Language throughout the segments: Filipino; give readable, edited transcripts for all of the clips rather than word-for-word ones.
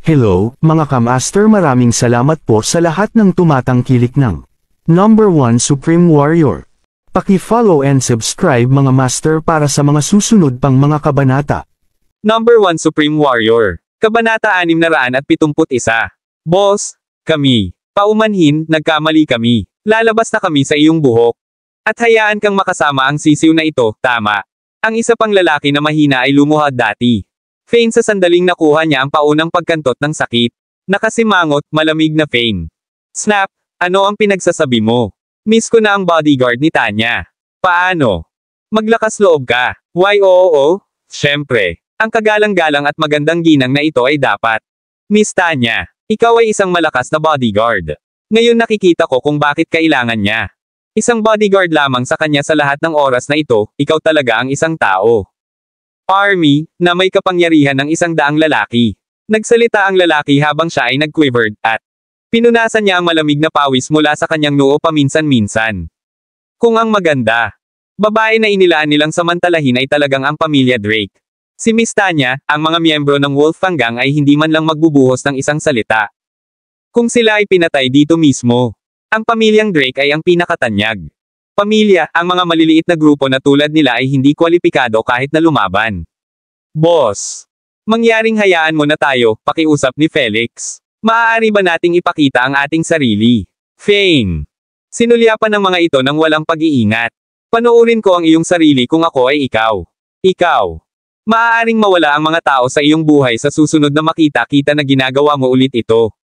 Hello, mga kamaster, maraming salamat po sa lahat ng tumatangkilik ng Number 1 Supreme Warrior. Paki-follow and subscribe mga master para sa mga susunod pang mga kabanata. Number 1 Supreme Warrior. Kabanata 671. Boss, kami. Paumanhin, nagkamali kami. Lalabas na kami sa iyong buhok. At hayaan kang makasama ang sisiw na ito, tama. Ang isa pang lalaki na mahina ay lumuhad dati. Fane sa sandaling nakuha niya ang paunang pagkantot ng sakit. Nakasimangot, malamig na Fane. Snap, ano ang pinagsasabi mo? Miss ko na ang bodyguard ni Tanya. Paano? Maglakas loob ka. Why oo? Siyempre. Ang kagalang-galang at magandang ginang na ito ay dapat. Miss Tanya, ikaw ay isang malakas na bodyguard. Ngayon nakikita ko kung bakit kailangan niya. Isang bodyguard lamang sa kanya sa lahat ng oras na ito, ikaw talaga ang isang tao. Army, na may kapangyarihan ng 100 lalaki. Nagsalita ang lalaki habang siya ay nag-quivered, at pinunasan niya ang malamig na pawis mula sa kanyang noo paminsan-minsan. Kung ang maganda, babae na inilaan nilang samantalahin ay talagang ang pamilya Drake. Si Miss Tanya, ang mga miyembro ng Wolfgang Gang ay hindi man lang magbubuhos ng isang salita. Kung sila ay pinatay dito mismo, ang pamilyang Drake ay ang pinakatanyag. Pamilya, ang mga maliliit na grupo na tulad nila ay hindi kwalipikado kahit na lumaban. Boss, mangyaring hayaan mo na tayo, pakiusap ni Felix. Maaari ba nating ipakita ang ating sarili? Fane. Sinulyapan ng mga ito ng walang pag-iingat. Panoorin ko ang iyong sarili kung ako ay ikaw. Ikaw. Maaaring mawala ang mga tao sa iyong buhay sa susunod na makita-kita na ginagawa mo ulit ito.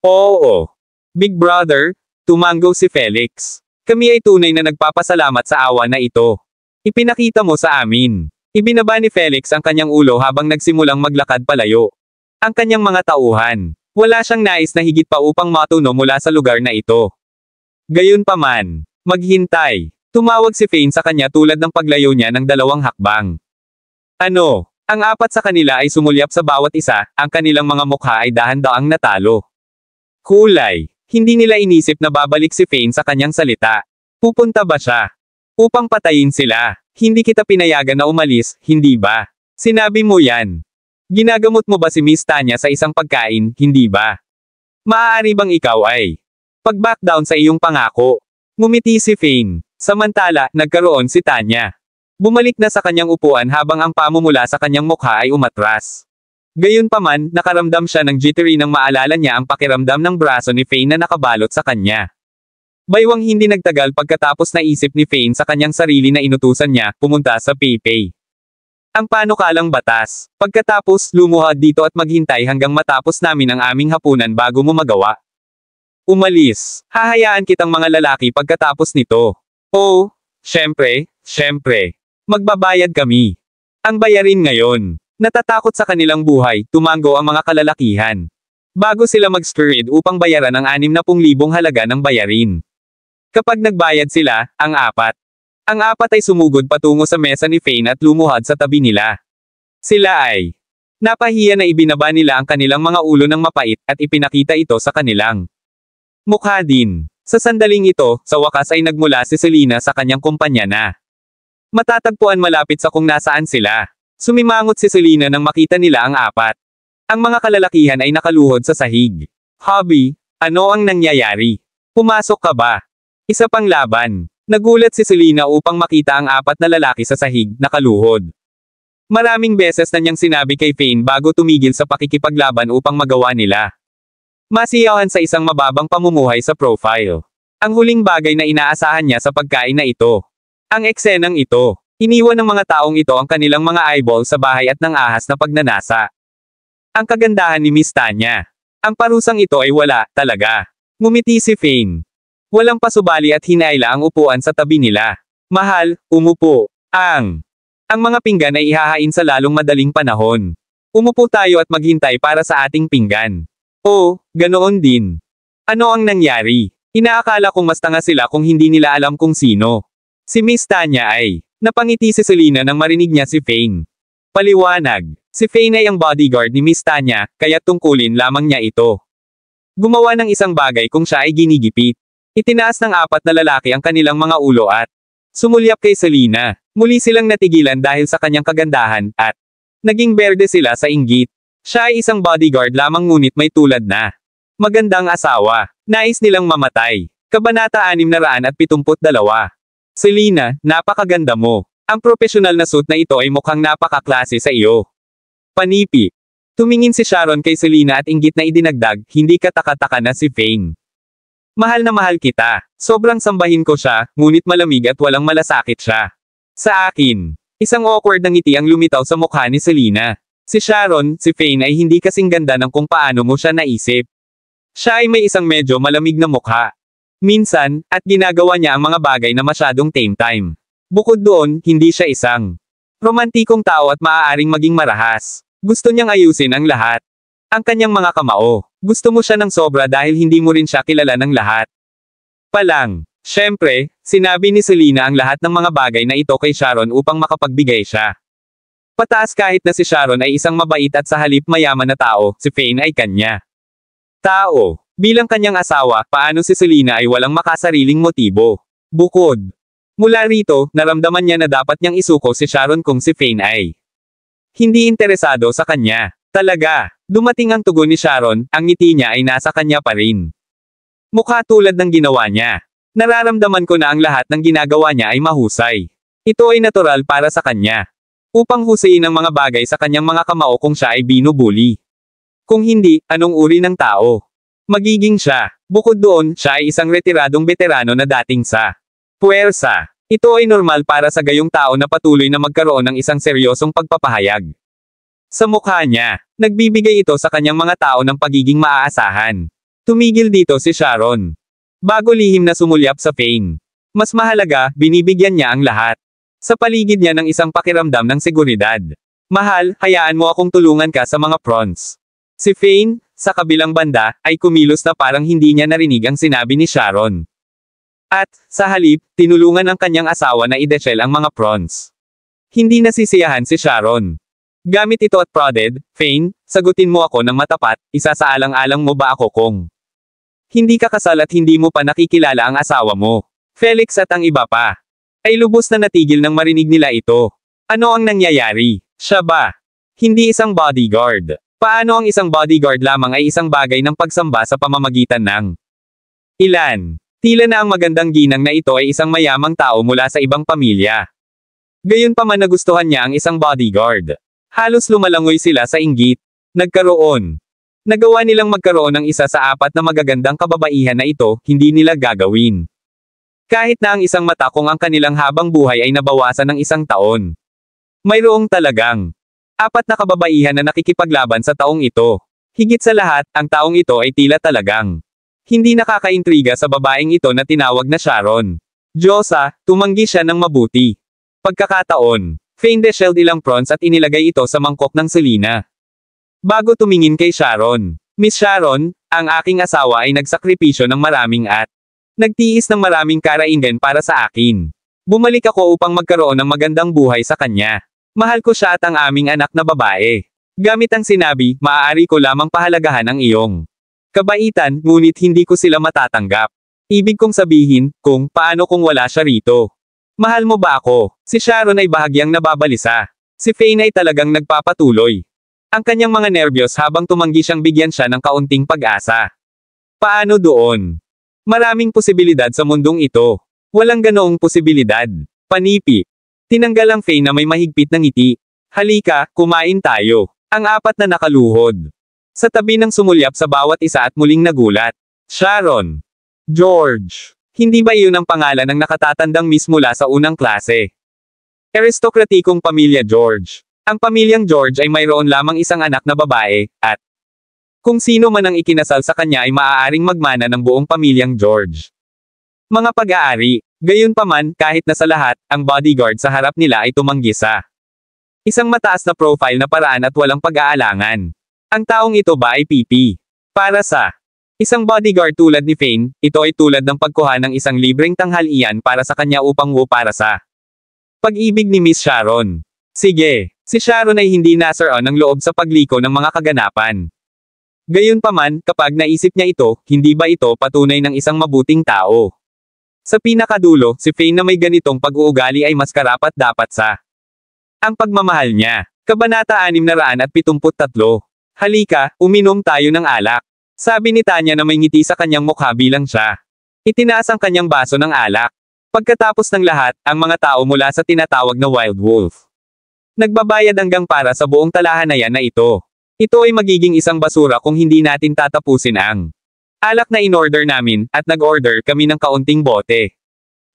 Oo. Big brother, tumango si Felix. Kami ay tunay na nagpapasalamat sa awa na ito. Ipinakita mo sa amin. Ibinaba ni Felix ang kanyang ulo habang nagsimulang maglakad palayo. Ang kanyang mga tauhan. Wala siyang nais na higit pa upang matuno mula sa lugar na ito. Gayunpaman, maghintay. Tumawag si Fane sa kanya tulad ng paglayo niya ng 2 hakbang. Ano? Ang 4 sa kanila ay sumulyap sa bawat isa, ang kanilang mga mukha ay dahan-daang natalo. Kulay. Hindi nila inisip na babalik si Fane sa kanyang salita. Pupunta ba siya? Upang patayin sila. Hindi kita pinayagan na umalis, hindi ba? Sinabi mo yan. Ginagamot mo ba si Miss Tanya sa isang pagkain, hindi ba? Maaari bang ikaw ay pag-back down sa iyong pangako? Ngumiti si Fane. Samantala, nagkaroon si Tanya. Bumalik na sa kanyang upuan habang ang pamumula sa kanyang mukha ay umatras. Gayunpaman, nakaramdam siya ng jittery nang maalala niya ang pakiramdam ng braso ni Fane na nakabalot sa kanya. Baywang hindi nagtagal pagkatapos naisip ni Fane sa kanyang sarili na inutusan niya, pumunta sa PayPay. Ang panukalang batas. Pagkatapos, lumuhad dito at maghintay hanggang matapos namin ang aming hapunan bago mo magawa. Umalis. Hahayaan kitang mga lalaki pagkatapos nito. Oh, syempre. Magbabayad kami. Ang bayarin ngayon. Natatakot sa kanilang buhay, tumango ang mga kalalakihan. Bago sila mag-scurried upang bayaran ang 60,000 halaga ng bayarin. Kapag nagbayad sila, ang 4 ay sumugod patungo sa mesa ni Fane at lumuhad sa tabi nila. Sila ay napahiya na ibinaba nila ang kanilang mga ulo ng mapait at ipinakita ito sa kanilang mukha din. Sa sandaling ito, sa wakas ay nagmula si Selena sa kanyang kumpanya na matatagpuan malapit sa kung nasaan sila. Sumimangot si Selena nang makita nila ang 4. Ang mga kalalakihan ay nakaluhod sa sahig. Hobby, ano ang nangyayari? Pumasok ka ba? Isa pang laban. Nagulat si Selena upang makita ang 4 na lalaki sa sahig, nakaluhod. Maraming beses na niyang sinabi kay Fane bago tumigil sa pakikipaglaban upang magawa nila. Masiyahan sa isang mababang pamumuhay sa profile. Ang huling bagay na inaasahan niya sa pagkain na ito. Ang eksenang ito. Iniwan ng mga taong ito ang kanilang mga eyeball sa bahay at ng ahas na pagnanasa. Ang kagandahan ni Miss Tanya. Ang parusang ito ay wala, talaga. Ngumiti si Fane. Walang pasubali at hinaila ang upuan sa tabi nila. Mahal, umupo. Ang mga pinggan ay ihahain sa lalong madaling panahon. Umupo tayo at maghintay para sa ating pinggan. Oh, ganoon din. Ano ang nangyari? Inaakala kong mas tanga sila kung hindi nila alam kung sino. Si Miss Tanya ay napangiti si Selena nang marinig niya si Fane. Paliwanag. Si Fane ay ang bodyguard ni Miss Tanya, kaya tungkulin lamang niya ito. Gumawa ng isang bagay kung siya ay ginigipit. Itinaas ng 4 na lalaki ang kanilang mga ulo at sumulyap kay Selena. Muli silang natigilan dahil sa kanyang kagandahan, at naging berde sila sa inggit. Siya ay isang bodyguard lamang ngunit may tulad na. Magandang asawa. Nais nilang mamatay. Kabanata 672. Selena, napakaganda mo. Ang profesional na suit na ito ay mukhang napakaklase sa iyo. Panipi. Tumingin si Sharon kay Selena at inggit na idinagdag, hindi ka taka-taka na si Fane. Mahal na mahal kita. Sobrang sambahin ko siya, ngunit malamig at walang malasakit siya. Sa akin. Isang awkward na ngiti ang lumitaw sa mukha ni Selena. Si Sharon, si Fane ay hindi kasing ganda ng kung paano mo siya naisip. Siya ay may isang medyo malamig na mukha. Minsan, at ginagawa niya ang mga bagay na masyadong tame time. Bukod doon, hindi siya isang romantikong tao at maaaring maging marahas. Gusto niyang ayusin ang lahat. Ang kanyang mga kamao. Gusto mo siya ng sobra dahil hindi mo rin siya kilala ng lahat. Palang. Siyempre, sinabi ni Selena ang lahat ng mga bagay na ito kay Sharon upang makapagbigay siya. Pataas kahit na si Sharon ay isang mabait at sa halip mayaman na tao, si Fane ay kanya. Tao. Bilang kanyang asawa, paano si Selena ay walang makasariling motibo. Bukod. Mula rito, naramdaman niya na dapat niyang isuko si Sharon kung si Fane ay hindi interesado sa kanya. Talaga. Dumating ang tugon ni Sharon, ang ngiti niya ay nasa kanya pa rin. Mukha tulad ng ginawa niya. Nararamdaman ko na ang lahat ng ginagawa niya ay mahusay. Ito ay natural para sa kanya. Upang husayin ang mga bagay sa kanyang mga kamao kung siya ay binubuli. Kung hindi, anong uri ng tao? Magiging siya. Bukod doon, siya ay isang retiradong veterano na dating sa puwersa. Ito ay normal para sa gayong tao na patuloy na magkaroon ng isang seryosong pagpapahayag. Sa mukha niya, nagbibigay ito sa kanyang mga tao ng pagiging maaasahan. Tumigil dito si Sharon. Bago lihim na sumulyap sa Fane. Mas mahalaga, binibigyan niya ang lahat. Sa paligid niya ng isang pakiramdam ng seguridad. Mahal, hayaan mo akong tulungan ka sa mga prawns. Si Fane, sa kabilang banda, ay kumilos na parang hindi niya narinig ang sinabi ni Sharon. At, sa halip, tinulungan ang kanyang asawa na ideshell ang mga prawns. Hindi nasisiyahan si Sharon. Gamit ito at prodded, Fane, sagutin mo ako ng matapat, isasaalang-alang mo ba ako kung hindi ka kasal at hindi mo pa nakikilala ang asawa mo? Felix at ang iba pa ay lubos na natigil nang marinig nila ito. Ano ang nangyayari? Siya ba? Hindi isang bodyguard. Paano ang isang bodyguard lamang ay isang bagay ng pagsamba sa pamamagitan ng ilan? Tila na ang magandang ginang na ito ay isang mayamang tao mula sa ibang pamilya. Gayunpaman nagustuhan niya ang isang bodyguard. Halos lumalangoy sila sa inggit. Nagawa nilang magkaroon ng isa sa apat na magagandang kababaihan na ito, hindi nila gagawin. Kahit na ang isang mata kung ang kanilang habang buhay ay nabawasan ng 1 taon. Mayroong talagang apat na kababaihan na nakikipaglaban sa taong ito. Higit sa lahat, ang taong ito ay tila talagang hindi nakakaintriga sa babaeng ito na tinawag na Sharon. Diyosa, tumanggi siya ng mabuti. Pagkakataon, Fane deshelled ilang prawns at inilagay ito sa mangkok ng Selena. Bago tumingin kay Sharon, Miss Sharon, ang aking asawa ay nagsakripisyo ng maraming at nagtiis ng maraming karaingan para sa akin. Bumalik ako upang magkaroon ng magandang buhay sa kanya. Mahal ko siya at ang aming anak na babae. Gamit ang sinabi, maaari ko lamang pahalagahan ang iyong kabaitan, ngunit hindi ko sila matatanggap. Ibig kong sabihin, kung paano kung wala siya rito. Mahal mo ba ako? Si Sharon ay bahagyang nababalisa. Si Fane ay talagang nagpapatuloy. Ang kanyang mga nerbiyos habang tumanggi siyang bigyan siya ng kaunting pag-asa. Paano doon? Maraming posibilidad sa mundong ito. Walang ganoong posibilidad. Panipi. Tinanggal ang Fane na may mahigpit na ngiti. Halika, kumain tayo. Ang apat na nakaluhod. Sa tabi ng sumulyap sa bawat isa at muling nagulat. Sharon. George. Hindi ba iyon ang pangalan ng nakatatandang miss mula sa unang klase? Aristokratikong pamilya George. Ang pamilyang George ay mayroon lamang isang anak na babae, at kung sino man ang ikinasal sa kanya ay maaaring magmana ng buong pamilyang George. Mga pag-aari, gayunpaman, kahit na sa lahat, ang bodyguard sa harap nila ay tumanggi sa isang mataas na profile na paraan at walang pag-aalangan. Ang taong ito ba ay PP? Para sa isang bodyguard tulad ni Fane, ito ay tulad ng pagkuha ng isang libreng tanghalian para sa kanya upang para sa pag-ibig ni Miss Sharon. Sige, si Sharon ay hindi nasaran ng loob sa pagliko ng mga kaganapan. Gayunpaman, kapag naisip niya ito, hindi ba ito patunay ng isang mabuting tao? Sa pinakadulo, si Fane na may ganitong pag-uugali ay mas karapat-dapat sa ang pagmamahal niya. Kabanata 673. Halika, uminom tayo ng alak. Sabi ni Tanya na may ngiti sa kanyang mukha bilang siya. Itinaas ang kanyang baso ng alak. Pagkatapos ng lahat, ang mga tao mula sa tinatawag na Wild Wolf nagbabayad hanggang para sa buong talahanayan na ito. Ito ay magiging isang basura kung hindi natin tatapusin ang alak na in-order namin, at nag-order kami ng kaunting bote.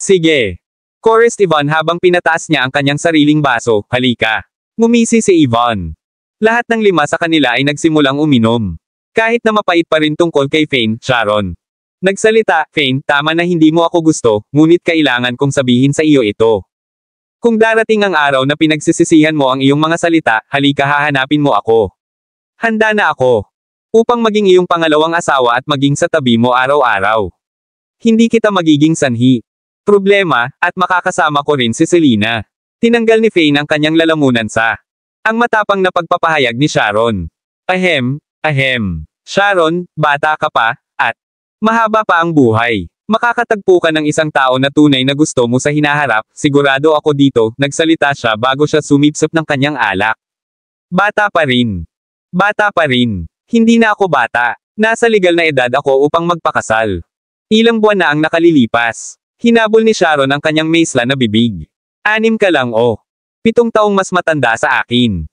Sige. Chorus Yvonne habang pinataas niya ang kanyang sariling baso, halika. Ngumisi si Yvonne. Lahat ng 5 sa kanila ay nagsimulang uminom. Kahit na mapait pa rin tungkol kay Fane, Sharon. Nagsalita, Fane, tama na hindi mo ako gusto, ngunit kailangan kong sabihin sa iyo ito. Kung darating ang araw na pinagsisisihan mo ang iyong mga salita, halika hahanapin mo ako. Handa na ako. Upang maging iyong pangalawang asawa at maging sa tabi mo araw-araw. Hindi kita magiging sanhi. Problema, at makakasama ko rin si Selena. Tinanggal ni Fane ang kanyang lalamunan sa ang matapang na pagpapahayag ni Sharon. Ahem, Sharon, bata ka pa, at mahaba pa ang buhay. Makakatagpo ka ng isang tao na tunay na gusto mo sa hinaharap, sigurado ako dito, nagsalita siya bago siya sumipsip ng kanyang alak. Bata pa rin. Bata pa rin. Hindi na ako bata. Nasa legal na edad ako upang magpakasal. Ilang buwan na ang nakalilipas. Hinabol ni Sharon ang kanyang maisla na bibig. 6 ka lang 7 taong mas matanda sa akin.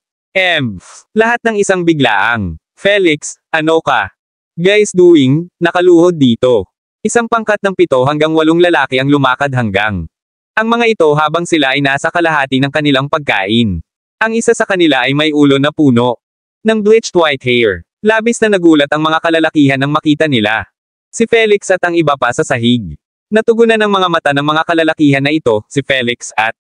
Lahat ng isang biglaang. Felix, ano ka? Guys doing, nakaluhod dito. Isang pangkat ng 7 hanggang 8 lalaki ang lumakad hanggang. Ang mga ito habang sila ay nasa kalahati ng kanilang pagkain. Ang isa sa kanila ay may ulo na puno ng bleached white hair. Labis na nagulat ang mga kalalakihan nang makita nila si Felix at ang iba pa sa sahig. Natugunan ng mga mata ng mga kalalakihan na ito, si Felix at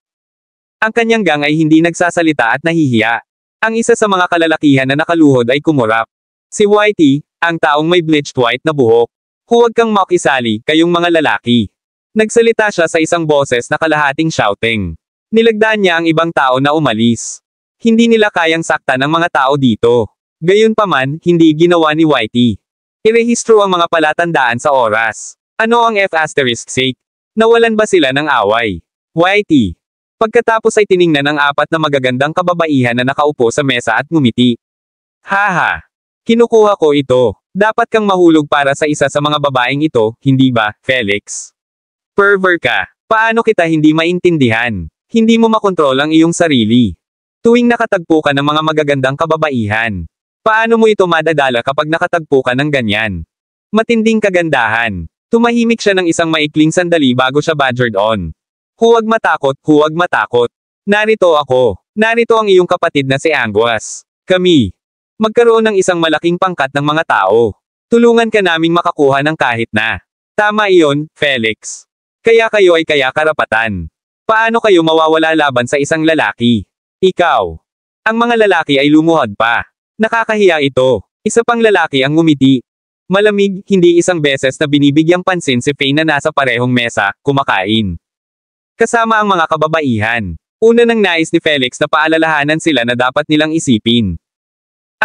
ang kanyang gang ay hindi nagsasalita at nahihiya. Ang isa sa mga kalalakihan na nakaluhod ay kumurap. Si Whitey, ang taong may bleached white na buhok. Huwag kang makisali, kayong mga lalaki. Nagsalita siya sa isang boses na kalahating shouting. Nilagdaan niya ang ibang tao na umalis. Hindi nila kayang saktan ang mga tao dito. Gayunpaman, hindi ginawa ni Whitey. Irehistro ang mga palatandaan sa oras. Ano ang F***sake? Nawalan ba sila ng away? Whitey. Pagkatapos ay tiningnan ang 4 na magagandang kababaihan na nakaupo sa mesa at ngumiti. Haha. Kinukuha ko ito. Dapat kang mahulog para sa isa sa mga babaeng ito, hindi ba, Felix? Pervert ka. Paano kita hindi maintindihan? Hindi mo makontrol ang iyong sarili. Tuwing nakatagpo ka ng mga magagandang kababaihan. Paano mo ito madadala kapag nakatagpo ka ng ganyan? Matinding kagandahan. Tumahimik siya ng isang maikling sandali bago siya badgered on. Huwag matakot, huwag matakot. Narito ako. Narito ang iyong kapatid na si Anguas. Kami. Magkaroon ng isang malaking pangkat ng mga tao. Tulungan ka naming makakuha ng kahit na. Tama iyon, Felix. Kaya kayo ay kaya karapatan. Paano kayo mawawala laban sa isang lalaki? Ikaw. Ang mga lalaki ay lumuhod pa. Nakakahiya ito. Isa pang lalaki ang ngumiti. Malamig, hindi isang beses na binibigyang pansin si Fane na nasa parehong mesa, kumakain. Kasama ang mga kababaihan. Una nang nais ni Felix na paalalahanan sila na dapat nilang isipin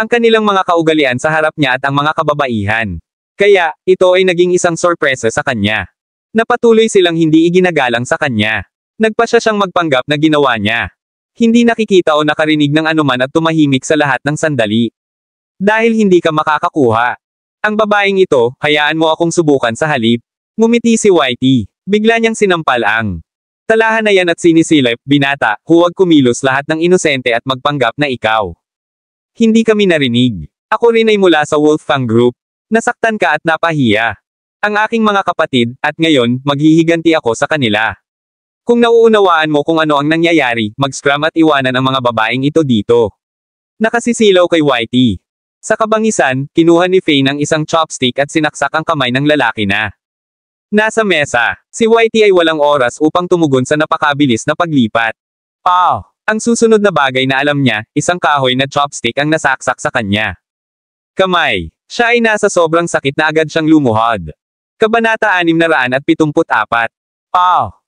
ang kanilang mga kaugalian sa harap niya at ang mga kababaihan. Kaya, ito ay naging isang sorpresa sa kanya. Napatuloy silang hindi iginagalang sa kanya. Nagpa siya siyang magpanggap na ginawa niya. Hindi nakikita o nakarinig ng anuman at tumahimik sa lahat ng sandali. Dahil hindi ka makakakuha. Ang babaeng ito, hayaan mo akong subukan sa halip. Ngumiti si Whitey. Bigla niyang sinampal ang talahanayan at sinisilip, binata, huwag kumilos lahat ng inosente at magpanggap na ikaw. Hindi kami narinig. Ako rin ay mula sa Wolfgang Group. Nasaktan ka at napahiya. Ang aking mga kapatid, at ngayon, maghihiganti ako sa kanila. Kung nauunawaan mo kung ano ang nangyayari, mag-scram at iwanan ang mga babaeng ito dito. Nakasisilaw kay Whitey. Sa kabangisan, kinuha ni Fane ang isang chopstick at sinaksak ang kamay ng lalaki na nasa mesa. Si Whitey ay walang oras upang tumugon sa napakabilis na paglipat. Ang susunod na bagay na alam niya, isang kahoy na chopstick ang nasaksak sa kanya. Kamay. Siya ay nasa sobrang sakit na agad siyang lumuhod. Kabanata 674.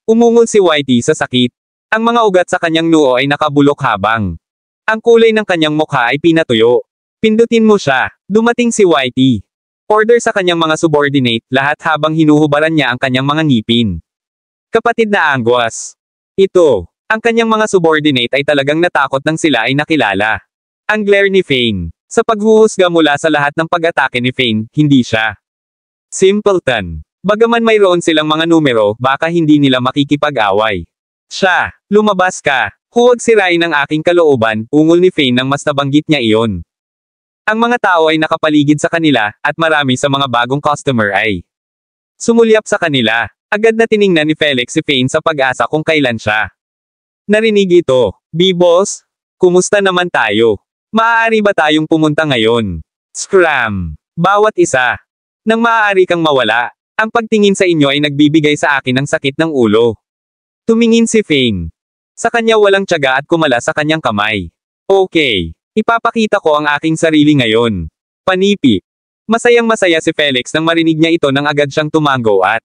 Umungol si Whitey sa sakit. Ang mga ugat sa kanyang noo ay nakabulok habang ang kulay ng kanyang mukha ay pinatuyo. Pindutin mo siya. Dumating si Whitey. Order sa kanyang mga subordinate, lahat habang hinuhubaran niya ang kanyang mga ngipin. Kapatid na Anguas. Ito. Ang kanyang mga subordinate ay talagang natakot nang sila ay nakilala. Ang glare ni Fane. Sa paghuhusga mula sa lahat ng pag-atake ni Fane, hindi siya. Simpleton. Bagaman mayroon silang mga numero, baka hindi nila makikipag-away. Siya, lumabas ka. Huwag sirain ang aking kalooban, ungol ni Fane nang mas nabanggit niya iyon. Ang mga tao ay nakapaligid sa kanila, at marami sa mga bagong customer ay sumulyap sa kanila. Agad na tiningnan ni Felix si Fane sa pag-asa kung kailan siya narinig ito. B-boss? Kumusta naman tayo? Maaari ba tayong pumunta ngayon? Scram! Bawat isa. Nang maaari kang mawala, ang pagtingin sa inyo ay nagbibigay sa akin ng sakit ng ulo. Tumingin si Fane. Sa kanya walang tiyaga at kumala sa kanyang kamay. Okay. Ipapakita ko ang aking sarili ngayon. Panipi. Masayang-masaya si Felix nang marinig niya ito nang agad siyang tumango at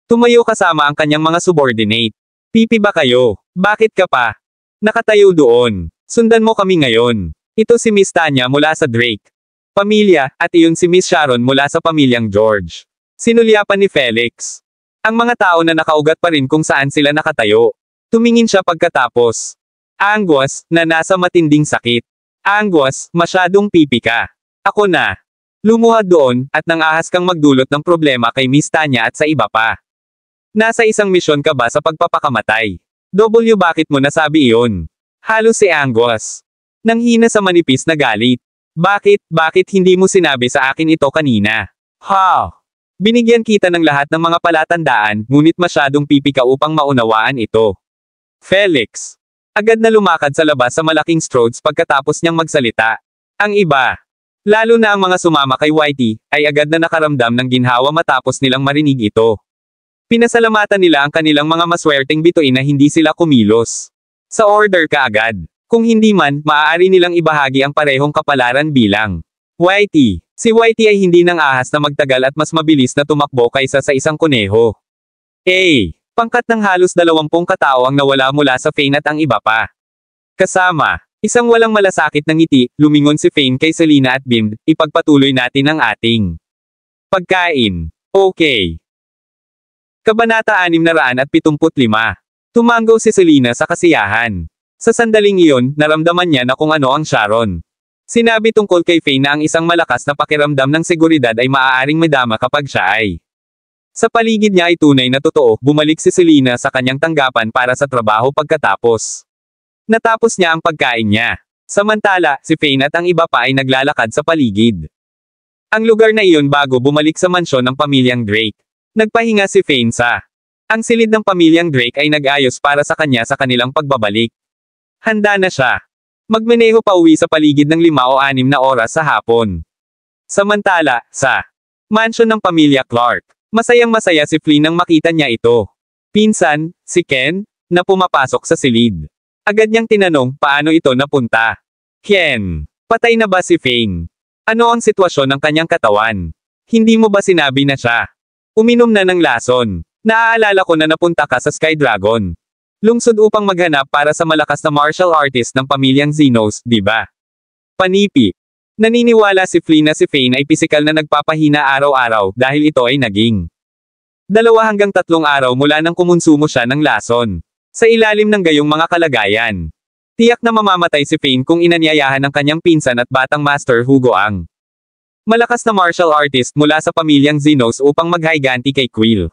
tumayo kasama ang kanyang mga subordinate. Pipi ba kayo? Bakit ka pa nakatayo doon? Sundan mo kami ngayon. Ito si Miss Tanya mula sa Drake pamilya, at iyon si Miss Sharon mula sa pamilyang George. Sinulyapan ni Felix ang mga tao na nakaugat pa rin kung saan sila nakatayo. Tumingin siya pagkatapos. Angus, na nasa matinding sakit. Angus, masyadong pipi ka. Ako na. Lumuhad doon, at nang ahas kang magdulot ng problema kay Miss Tanya at sa iba pa. Nasa isang misyon ka ba sa pagpapakamatay? Bakit mo nasabi iyon? Halos si Angus nanghina sa manipis na galit. Bakit hindi mo sinabi sa akin ito kanina? Ha? Binigyan kita ng lahat ng mga palatandaan, ngunit masyadong pipi ka upang maunawaan ito. Felix. Agad na lumakad sa labas sa malaking Strodes pagkatapos niyang magsalita. Ang iba, lalo na ang mga sumama kay Whitey, ay agad na nakaramdam ng ginhawa matapos nilang marinig ito. Pinasalamatan nila ang kanilang mga maswerteng bituin na hindi sila kumilos. Sa order ka agad. Kung hindi man, maaari nilang ibahagi ang parehong kapalaran bilang Whitey. Si Whitey ay hindi nang ahas na magtagal at mas mabilis na tumakbo kaysa sa isang kuneho. Pangkat ng halos 20 katao ang nawala mula sa Fane at ang iba pa. Kasama, isang walang malasakit na ngiti, lumingon si Fane kay Selina at Bim, ipagpatuloy natin ang ating pagkain. Okay. Kabanata 675. Tumango si Selina sa kasiyahan. Sa sandaling iyon, naramdaman niya na kung ano ang Sharon. Sinabi tungkol kay Fane na ang isang malakas na pakiramdam ng seguridad ay maaaring madama kapag siya ay sa paligid niya ay tunay na totoo. Bumalik si Selina sa kanyang tanggapan para sa trabaho pagkatapos natapos niya ang pagkain niya. Samantala, si Fane at ang iba pa ay naglalakad sa paligid. Ang lugar na iyon bago bumalik sa mansyon ng pamilyang Drake. Nagpahinga si Fane sa ang silid ng pamilyang Drake ay nag-ayos para sa kanya sa kanilang pagbabalik. Handa na siya magmaneho pa uwi sa paligid ng 5 o 6 na oras sa hapon. Samantala, sa mansyon ng pamilya Clark, masayang-masaya si Flynn nang makita niya ito. Pinsan, si Ken, na pumapasok sa silid. Agad niyang tinanong, paano ito napunta? Ken, patay na ba si Fane? Ano ang sitwasyon ng kanyang katawan? Hindi mo ba sinabi na siya uminom na ng lason? Naaalala ko na napunta ka sa Sky Dragon lungsod upang maghanap para sa malakas na martial artist ng pamilyang Xenos, di ba? Panipi. Naniniwala si Flynn na si Fane ay pisikal na nagpapahina araw-araw dahil ito ay naging 2 hanggang 3 araw mula nang kumonsumo siya ng lason. Sa ilalim ng gayong mga kalagayan, tiyak na mamamatay si Fane kung inanyayahan ng kanyang pinsan at batang Master Hugo ang malakas na martial artist mula sa pamilyang Xenos upang maghayganti kay Quill,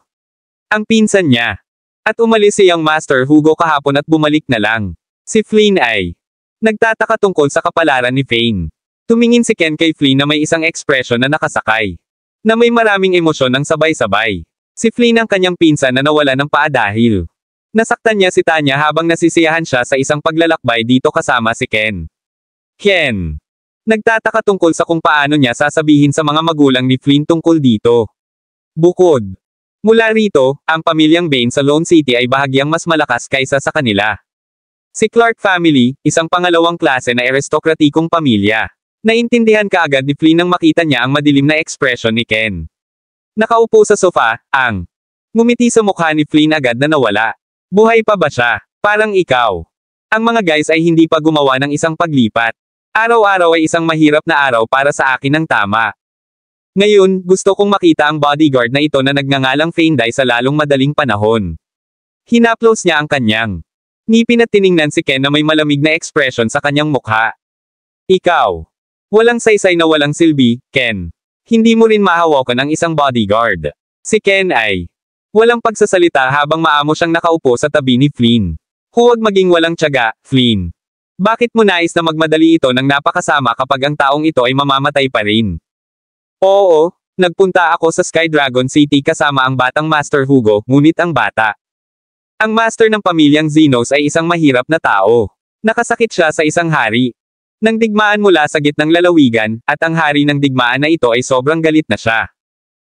ang pinsan niya. At umalis siyang Master Hugo kahapon at bumalik na lang. Si Flynn ay nagtataka tungkol sa kapalaran ni Fane. Tumingin si Ken kay Flynn na may isang ekspresyon na nakasakay, na may maraming emosyon ng sabay-sabay. Si Flynn ang kanyang pinsan na nawala ng paa dahil nasaktan niya si Tanya habang nasisiyahan siya sa isang paglalakbay dito kasama si Ken. Ken nagtataka tungkol sa kung paano niya sasabihin sa mga magulang ni Flynn tungkol dito. Bukod mula rito, ang pamilyang Bane sa Lone City ay bahagyang mas malakas kaysa sa kanila. Si Clark family, isang pangalawang klase na aristokratikong pamilya. Naintindihan kaagad ni Flynn nang makita niya ang madilim na ekspresyon ni Ken. Nakaupo sa sofa, ang ngumiti sa mukha ni Flynn agad na nawala. Buhay pa ba siya? Parang ikaw. Ang mga guys ay hindi pa gumawa ng isang paglipat. Araw-araw ay isang mahirap na araw para sa akin ng tama. Ngayon, gusto kong makita ang bodyguard na ito na nagngangalang Fane sa lalong madaling panahon. Hinaplos niya ang kanyang ngipin at tiningnan si Ken na may malamig na ekspresyon sa kanyang mukha. Ikaw. Walang saysay na walang silbi, Ken. Hindi mo rin mahawakan ang isang bodyguard. Si Ken ay walang pagsasalita habang maamo siyang nakaupo sa tabi ni Flynn. Huwag maging walang tiyaga, Flynn. Bakit mo nais na magmadali ito ng napakasama kapag ang taong ito ay mamamatay pa rin? Oo, nagpunta ako sa Sky Dragon City kasama ang batang Master Hugo, ngunit ang bata. Ang master ng pamilyang Xenos ay isang mahirap na tao. Nakasakit siya sa isang hari. Nang digmaan mula sa gitnang lalawigan, at ang hari ng digmaan na ito ay sobrang galit na siya.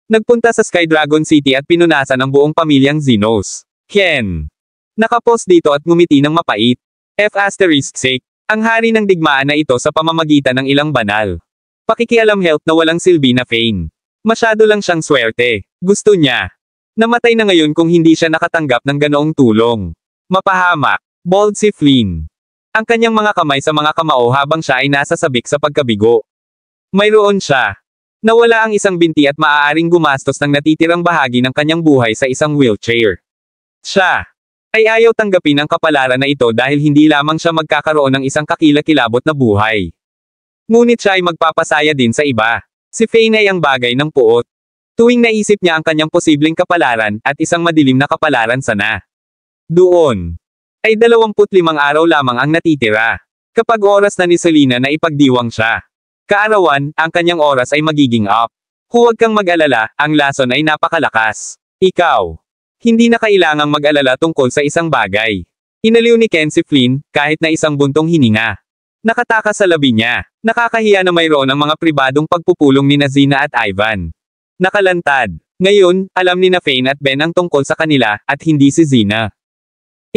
Nagpunta sa Sky Dragon City at pinunasan ang buong pamilyang Xenos. Ken. Nakapos dito at ngumiti ng mapait. F***sake. Ang hari ng digmaan na ito sa pamamagitan ng ilang banal. Pakikialam help na walang silbi na Fane. Masyado lang siyang swerte. Gusto niya. Namatay na ngayon kung hindi siya nakatanggap ng ganoong tulong. Mapahamak. Bold si Flynn. Ang kanyang mga kamay sa mga kamao habang siya ay nasa sabik sa pagkabigo. Mayroon siya. Nawala ang isang binti at maaaring gumastos ng natitirang bahagi ng kanyang buhay sa isang wheelchair. Siya ay ayaw tanggapin ang kapalaran na ito dahil hindi lamang siya magkakaroon ng isang kakilakilabot na buhay. Ngunit siya ay magpapasaya din sa iba. Si Fane ay ang bagay ng puot. Tuwing naisip niya ang kanyang posibleng kapalaran at isang madilim na kapalaran sana. Doon ay 25 araw lamang ang natitira. Kapag oras na ni Selena na ipagdiwang siya. Kaarawan, ang kanyang oras ay magiging up. Huwag kang mag-alala, ang lason ay napakalakas. Ikaw. Hindi na kailangang mag-alala tungkol sa isang bagay. Inaliw ni Ken si Flynn, kahit na isang buntong hininga. Nakatakas sa labi niya. Nakakahiya na mayroon ang mga pribadong pagpupulong ni Nazina at Ivan. Nakalantad. Ngayon, alam ni na Fane at Ben ang tungkol sa kanila, at hindi si Zina.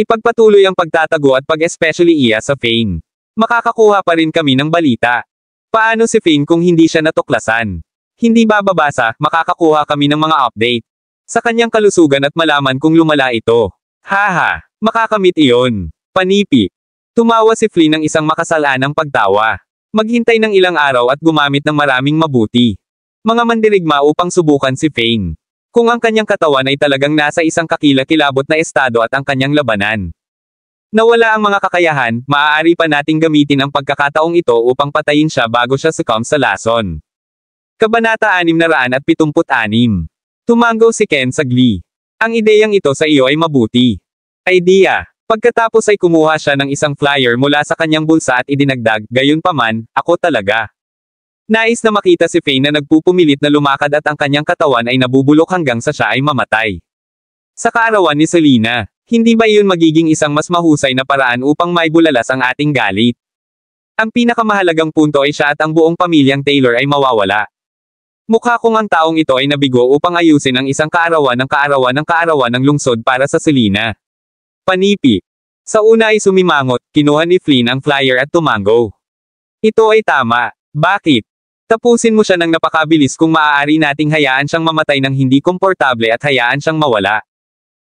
Ipagpatuloy ang pagtatago at pag-especially iya sa Fane. Makakakuha pa rin kami ng balita. Paano si Fane kung hindi siya natuklasan? Hindi bababasa, makakakuha kami ng mga update. Sa kanyang kalusugan at malaman kung lumala ito. Haha, makakamit iyon. Panipi. Tumawa si Flynn ng isang makasalanang pagtawa. Maghintay ng ilang araw at gumamit ng maraming mabuti. Mga mandirigma upang subukan si Fane. Kung ang kanyang katawan ay talagang nasa isang kakilakilabot na estado at ang kanyang labanan. Nawala ang mga kakayahan, maaari pa nating gamitin ang pagkakataong ito upang patayin siya bago siya succumb sa lason. Kabanata 676. Tumango si Ken sa glee. Ang ideyang ito sa iyo ay mabuti. Idea. Pagkatapos ay kumuha siya ng isang flyer mula sa kanyang bulsa at idinagdag, gayunpaman, ako talaga. Nais na makita si Fane na nagpupumilit na lumakad at ang kanyang katawan ay nabubulok hanggang sa siya ay mamatay. Sa kaarawan ni Selena, hindi ba iyon magiging isang mas mahusay na paraan upang maibulalas ang ating galit? Ang pinakamahalagang punto ay siya at ang buong pamilyang Taylor ay mawawala. Mukha kong ang taong ito ay nabigo upang ayusin ang isang kaarawan ng lungsod para sa Selena. Panipi. Sa una ay sumimangot, kinuha ni Flynn ang flyer at tumango. Ito ay tama. Bakit? Tapusin mo siya ng napakabilis kung maaari nating hayaan siyang mamatay ng hindi komportable at hayaan siyang mawala.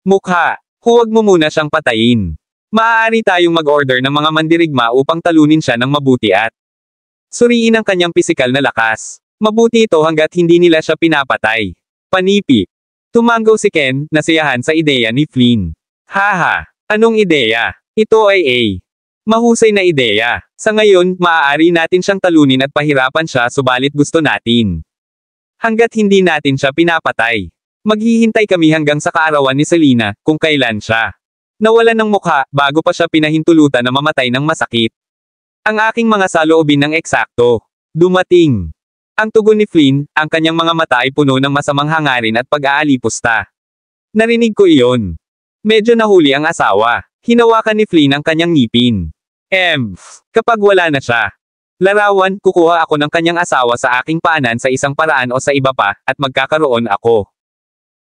Mukha. Huwag mo muna siyang patayin. Maaari tayong mag-order ng mga mandirigma upang talunin siya ng mabuti at suriin ang kanyang pisikal na lakas. Mabuti ito hanggat hindi nila siya pinapatay. Panipi. Tumango si Ken, nasiyahan sa ideya ni Flynn. Haha. Anong ideya? Ito ay A. Mahusay na ideya. Sa ngayon, maaari natin siyang talunin at pahirapan siya subalit gusto natin. Hanggat hindi natin siya pinapatay. Maghihintay kami hanggang sa kaarawan ni Selena, kung kailan siya nawalan ng mukha, bago pa siya pinahintulutan na mamatay ng masakit. Ang aking mga saloobin ng eksakto. Dumating. Ang tugon ni Flynn, ang kanyang mga mata ay puno ng masamang hangarin at pag-aalipusta. Narinig ko iyon. Medyo nahuli ang asawa. Hinawakan ni Flynn ang kanyang ngipin. Kapag wala na siya. Larawan, kukuha ako ng kanyang asawa sa aking paanan sa isang paraan o sa iba pa, at magkakaroon ako.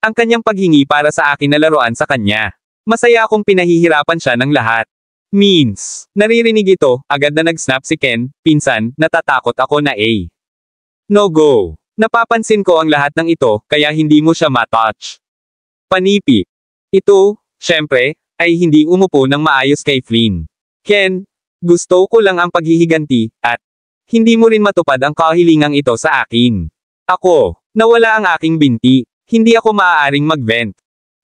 Ang kanyang paghingi para sa akin na laruan sa kanya. Masaya akong pinahihirapan siya ng lahat. Means. Naririnig ito, agad na nag-snap si Ken, pinsan, natatakot ako na A. No go. Napapansin ko ang lahat ng ito, kaya hindi mo siya matouch. Panipi. Ito, syempre, ay hindi umupo ng maayos kay Flynn. Ken, gusto ko lang ang paghihiganti, at hindi mo rin matupad ang kahilingang ito sa akin. Ako, nawala ang aking binti, hindi ako maaaring mag-vent.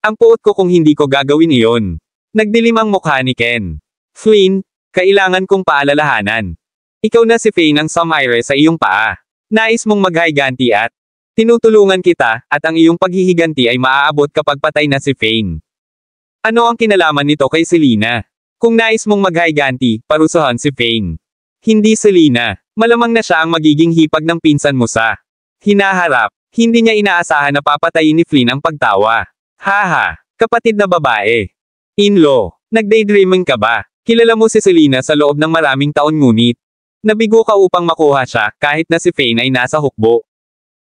Ang puot ko kung hindi ko gagawin iyon. Nagdilim ang mukha ni Ken. Flynn, kailangan kong paalalahanan. Ikaw na si Faye ng Samaire sa iyong paa. Nais mong maghiganti at tinutulungan kita, at ang iyong paghihiganti ay maaabot kapag patay na si Faye. Ano ang kinalaman nito kay Selena? Kung nais mong maghiganti, parusahan si Faye. Hindi Selena. Malamang na siya ang magiging hipag ng pinsan mo sa hinaharap. Hindi niya inaasahan na papatayin ni Flynn ang pagtawa. Haha, kapatid na babae. In-law, nagdaydreaming ka ba? Kilala mo si Selena sa loob ng maraming taon ngunit nabigo ka upang makuha siya kahit na si Faye ay nasa hukbo.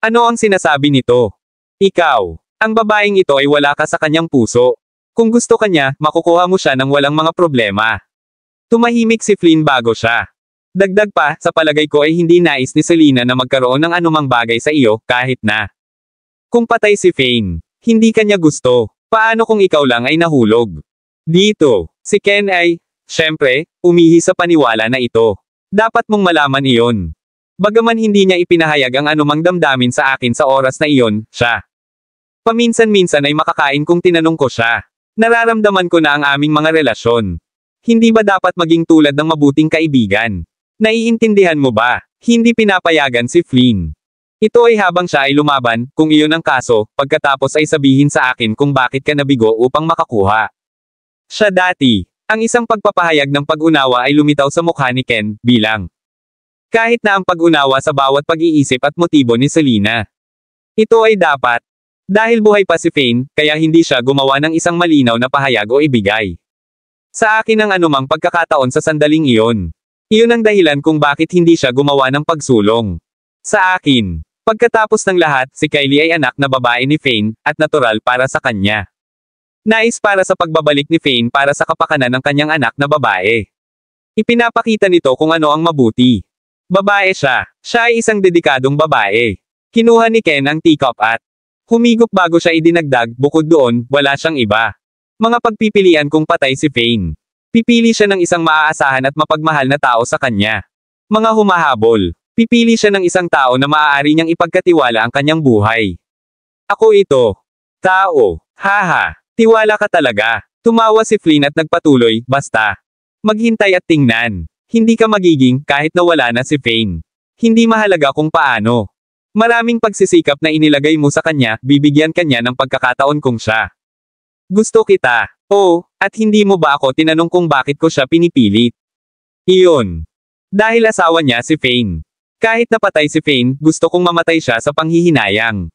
Ano ang sinasabi nito? Ikaw, ang babaeng ito ay wala ka sa kanyang puso. Kung gusto ka niya, makukuha mo siya ng walang mga problema. Tumahimik si Flynn bago siya. Dagdag pa, sa palagay ko ay hindi nais ni Selena na magkaroon ng anumang bagay sa iyo, kahit na kung patay si Faye, hindi kanya gusto. Paano kung ikaw lang ay nahulog? Dito, si Ken ay, syempre, umihi sa paniwala na ito. Dapat mong malaman iyon. Bagaman hindi niya ipinahayag ang anumang damdamin sa akin sa oras na iyon, siya. Paminsan-minsan ay makakain kung tinanong ko siya. Nararamdaman ko na ang aming mga relasyon. Hindi ba dapat maging tulad ng mabuting kaibigan? Naiintindihan mo ba? Hindi pinapayagan si Flynn. Ito ay habang siya ay lumaban, kung iyon ang kaso, pagkatapos ay sabihin sa akin kung bakit ka nabigo upang makakuha. Siya dati. Ang isang pagpapahayag ng pag-unawa ay lumitaw sa mukha ni Ken, bilang kahit na ang pag-unawa sa bawat pag-iisip at motibo ni Selena. Ito ay dapat. Dahil buhay pa si Faye, kaya hindi siya gumawa ng isang malinaw na pahayag o ibigay sa akin ang anumang pagkakataon sa sandaling iyon. Iyon ang dahilan kung bakit hindi siya gumawa ng pagsulong sa akin. Pagkatapos ng lahat, si Kylie ay anak na babae ni Faye, at natural para sa kanya. Nais para sa pagbabalik ni Faye para sa kapakanan ng kanyang anak na babae. Ipinapakita nito kung ano ang mabuti. Babae siya. Siya ay isang dedikadong babae. Kinuha ni Ken ang teacup at humigop bago siya idinagdag, bukod doon, wala siyang iba. Mga pagpipilian kung patay si Faye. Pipili siya ng isang maaasahan at mapagmahal na tao sa kanya. Mga humahabol. Pipili siya ng isang tao na maaari niyang ipagkatiwala ang kanyang buhay. Ako ito. Tao. Haha. Tiwala ka talaga. Tumawa si Flynn at nagpatuloy, basta. Maghintay at tingnan. Hindi ka magiging, kahit na wala na si Faye. Hindi mahalaga kung paano. Maraming pagsisikap na inilagay mo sa kanya, bibigyan kanya ng pagkakataon kung siya. Gusto kita. Oh, at hindi mo ba ako tinanong kung bakit ko siya pinipilit? Iyon. Dahil asawa niya si Faye. Kahit napatay si Faye, gusto kong mamatay siya sa panghihinayang.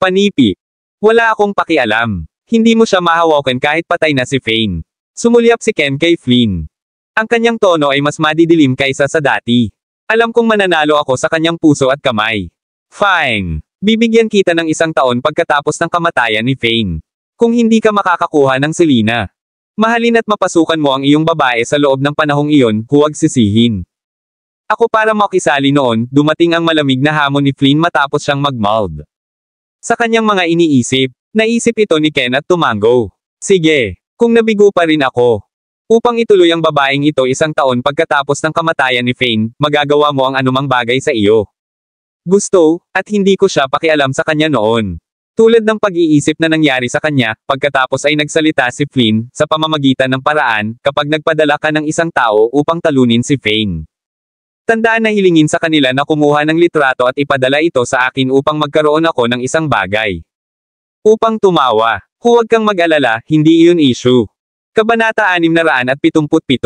Panipi. Wala akong pakialam. Hindi mo siya mahawakan kahit patay na si Faye. Sumulyap si Ken kay Flynn. Ang kanyang tono ay mas madidilim kaysa sa dati. Alam kong mananalo ako sa kanyang puso at kamay. Fine. Bibigyan kita ng 1 taon pagkatapos ng kamatayan ni Faye. Kung hindi ka makakakuha ng Selena. Mahalin at mapasukan mo ang iyong babae sa loob ng panahong iyon, huwag sisihin. Ako para makisali noon, dumating ang malamig na hamon ni Flynn matapos siyang mag-mold. Sa kanyang mga iniisip, naisip ito ni Ken at tumango. Sige, kung nabigo pa rin ako. Upang ituloy ang babaeng ito 1 taon pagkatapos ng kamatayan ni Faye, magagawa mo ang anumang bagay sa iyo. Gusto, at hindi ko siya pakialam sa kanya noon. Tulad ng pag-iisip na nangyari sa kanya, pagkatapos ay nagsalita si Flynn, sa pamamagitan ng paraan, kapag nagpadala ka ng 1 tao upang talunin si Faye. Tandaan na hilingin sa kanila na kumuha ng litrato at ipadala ito sa akin upang magkaroon ako ng isang bagay. Upang tumawa. Huwag kang mag-alala, hindi iyon issue. Kabanata 677.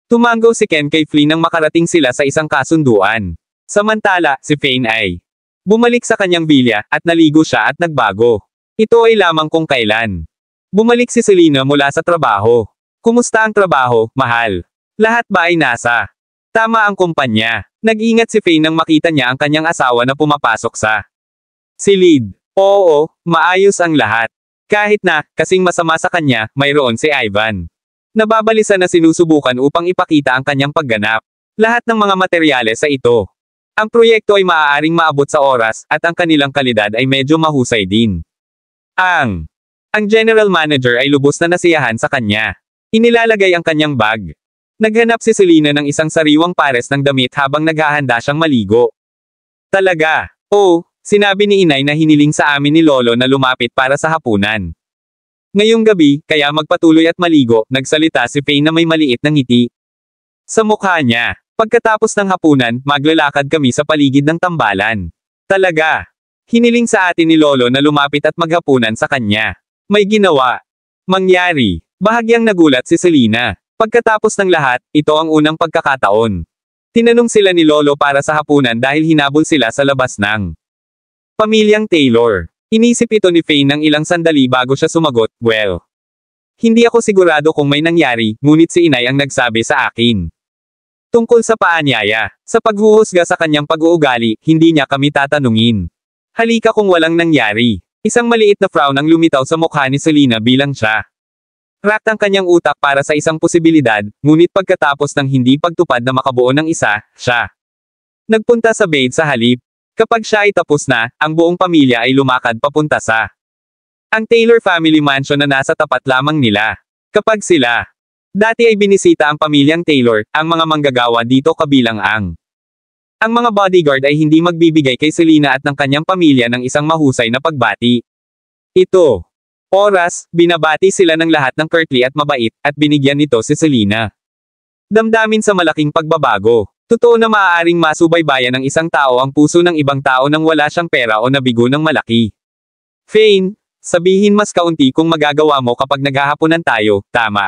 Tumango si Ken kay Flynn nang makarating sila sa isang kasunduan. Samantala, si Faye ay bumalik sa kanyang bilya, at naligo siya at nagbago. Ito ay lamang kung kailan. Bumalik si Selena mula sa trabaho. Kumusta ang trabaho, mahal? Lahat ba ay nasa tama ang kumpanya? Nag-ingat si Faye nang makita niya ang kanyang asawa na pumapasok sa silid. Oo, maayos ang lahat. Kahit na, kasing masama sa kanya, mayroon si Ivan. Nababalisa na sinusubukan upang ipakita ang kanyang pagganap. Lahat ng mga materyales sa ito. Ang proyekto ay maaaring maabot sa oras, at ang kanilang kalidad ay medyo mahusay din. Ang general manager ay lubos na nasiyahan sa kanya. Inilalagay ang kanyang bag. Naghanap si Selena ng isang sariwang pares ng damit habang naghahanda siyang maligo. Talaga? Oh, sinabi ni inay na hiniling sa amin ni Lolo na lumapit para sa hapunan. Ngayong gabi, kaya magpatuloy at maligo, nagsalita si Faye na may maliit na ngiti sa mukha niya. Pagkatapos ng hapunan, maglalakad kami sa paligid ng tambalan. Talaga. Hiniling sa atin ni Lolo na lumapit at maghapunan sa kanya. May ginawa. Mangyari. Bahagyang nagulat si Selena. Pagkatapos ng lahat, ito ang unang pagkakataon. Tinanong sila ni Lolo para sa hapunan dahil hinabol sila sa labas ng pamilyang Taylor. Inisip ito ni Faye ng ilang sandali bago siya sumagot, well. Hindi ako sigurado kung may nangyari, ngunit si Inay ang nagsabi sa akin. Tungkol sa paanyaya, sa paghuhusga sa kanyang pag-uugali, hindi niya kami tatanungin. Halika kung walang nangyari. Isang maliit na frown ang lumitaw sa mukha ni Selena bilang siya. Rapt ang kanyang utak para sa isang posibilidad, ngunit pagkatapos ng hindi pagtupad na makabuo ng isa, siya nagpunta sa bed sa halip. Kapag siya ay tapos na, ang buong pamilya ay lumakad papunta sa ang Taylor family mansion na nasa tapat lamang nila. Kapag sila dati ay binisita ang pamilyang Taylor, ang mga manggagawa dito kabilang ang mga bodyguard ay hindi magbibigay kay Selena at ng kanyang pamilya ng isang mahusay na pagbati. Ito. Oras, binabati sila ng lahat ng curtly at mabait, at binigyan nito si Selena. Damdamin sa malaking pagbabago. Totoo na maaaring masubaybayan ng isang tao ang puso ng ibang tao nang wala siyang pera o nabigo ng malaki. Fane, sabihin mas kaunti kung magagawa mo kapag naghahaponan tayo, tama.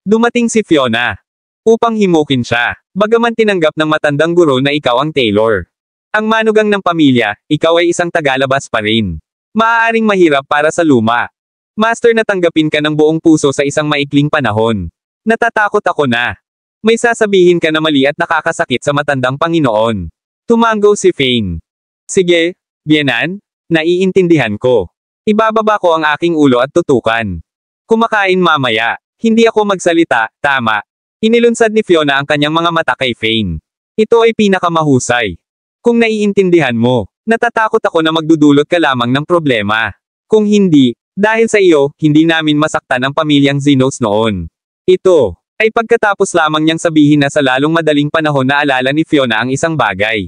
Dumating si Fiona. Upang himukin siya. Bagaman tinanggap ng matandang guro na ikaw ang Taylor. Ang manugang ng pamilya, ikaw ay isang tagalabas pa rin. Maaaring mahirap para sa luma. Master na tanggapin ka ng buong puso sa isang maikling panahon. Natatakot ako na. May sasabihin ka na mali at nakakasakit sa matandang Panginoon. Tumango si Fane. Sige, Bienan, naiintindihan ko. Ibababa ko ang aking ulo at tutukan. Kumakain mamaya. Hindi ako magsalita, tama. Inilunsad ni Fiona ang kanyang mga mata kay Fane. Ito ay pinakamahusay. Kung naiintindihan mo, natatakot ako na magdudulot ka lamang ng problema. Kung hindi, dahil sa iyo, hindi namin masaktan ang pamilyang Zenos noon. Ito ay pagkatapos lamang niyang sabihin na sa lalong madaling panahon na alala ni Fiona ang isang bagay.